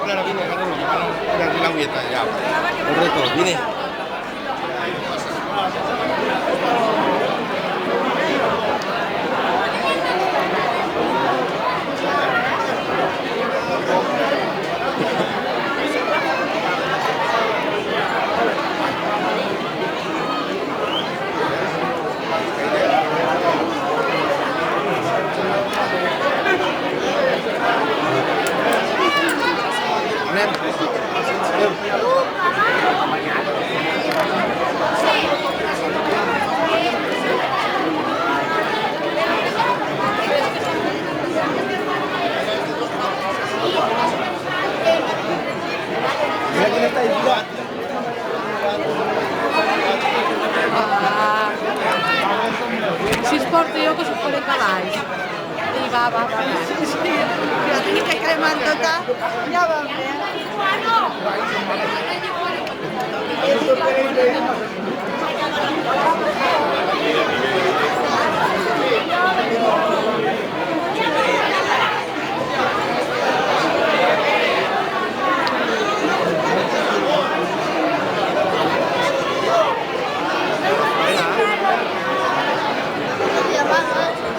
Clara, vine, agárralo, mira aquí la agüita, ya. Correcto, vine. Si es porta jo que s'ho faré cavalls. I va. Sí, la tinc que cremar tota. Ja va bé.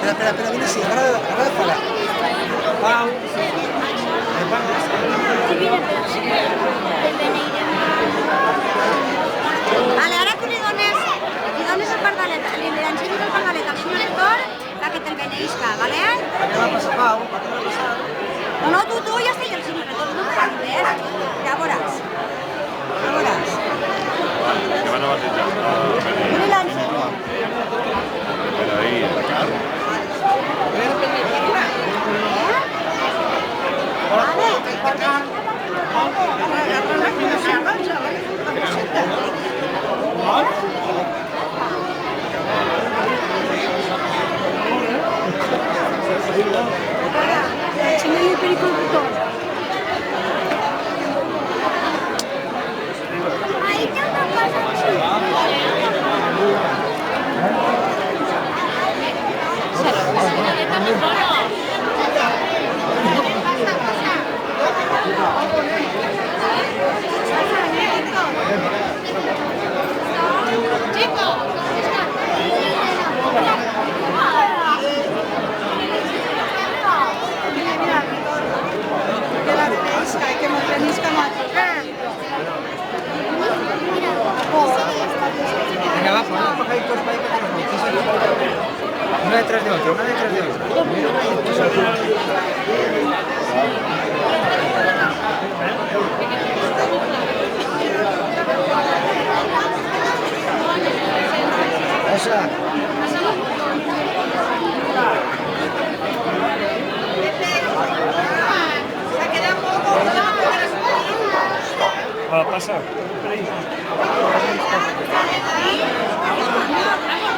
Espera, vine así, ahora para. Pau. Vale, ara tu li dones el pardalet, li ensenyes el pardalet al senyor lector perquè te'l beneïsca, vale? ¿Qué va a pasar, Pau? ¿Qué va a pasar? No, tu ja estàs el senyor lector, no te preocupes, ja veuràs. Ja veuràs. Que van a batejar. Jo li l'ensenyo. Pero ahí, en la cara. Enseñale el pericultor. Ahí te una cosa que me beneïsca amb altre. Venga, va, pon los pajaritos para ahí para que nos bautice. Uno detrás de otro, uno detrás de otro. Esa. Pasa.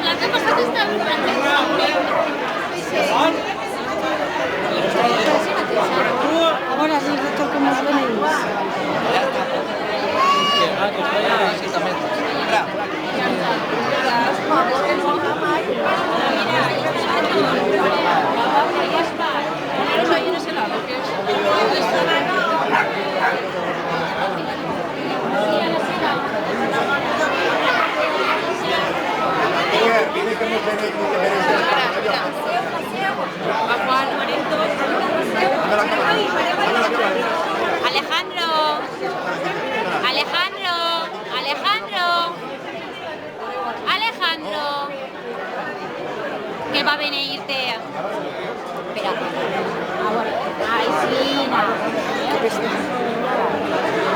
L'altre costat està... A veure si tot com els beneïts. Alejandro, Alejandro, Alejandro, Alejandro, que va a venirte. Espera, ahora, ay sí,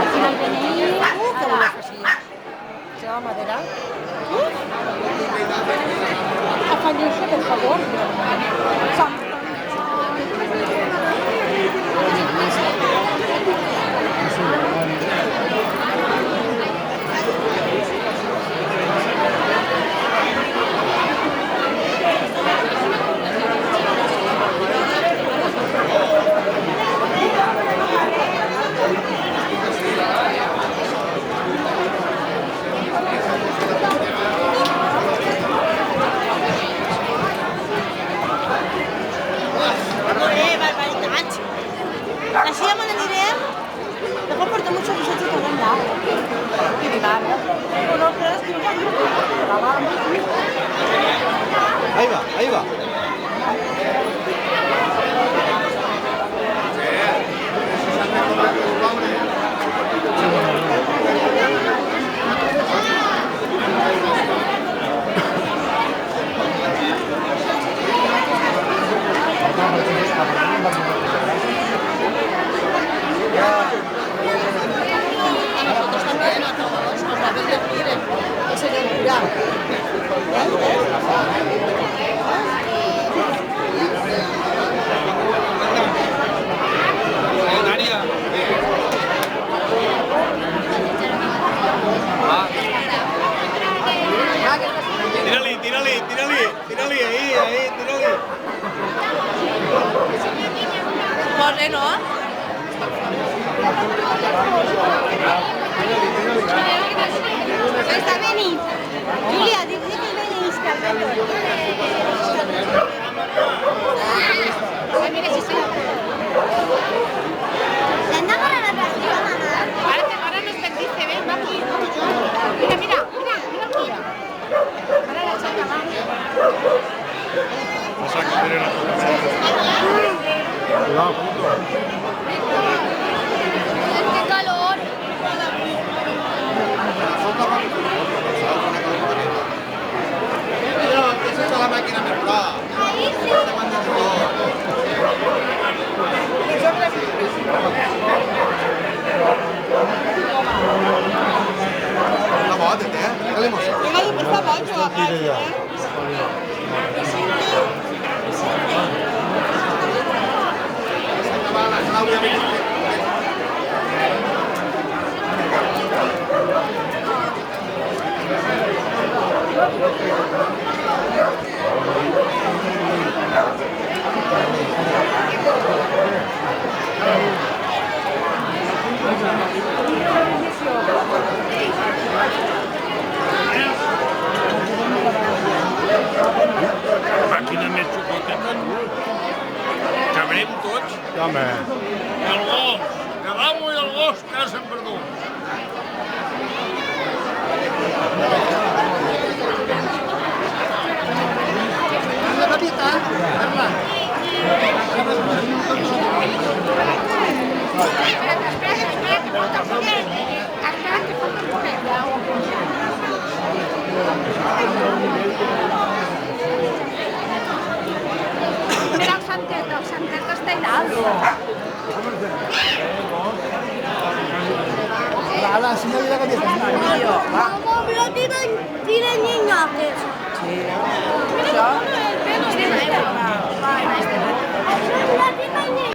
al final venir, Se va a madera. Afanyeu-se, per favor. Així ja me n'anirem. Llavors porto mucho guisatge que ven là. Ahí va, ahí va. A nosotros también, a todos, nos va a bendecir ese de curar. Tírale, tírale, tírale, tírale, ahí, tírale. Corre, ¿no? Està venint. Júlia, dic que venís, Carmelo. Mira si sí. L'hem d'anar a la plaça, mamà. Ara nos bendice, ven, va aquí. Mira, mira, mira, mira aquí. Ara la xaca, va. Cuidado, puto. ¡Qué calor! Esa es la máquina mejorada. La moda, ¿eh? ¿Qué le hemos hecho? Venga, y por favor, que va a caer. Màquina més xocoteta, tu. Cabrem tots. Home. I el gos. Que l'amo i el gos que s'han perdut. Mira el santet està allà. La señora que Mamá, mira, tienen ñoques. Sí. Això? Mira,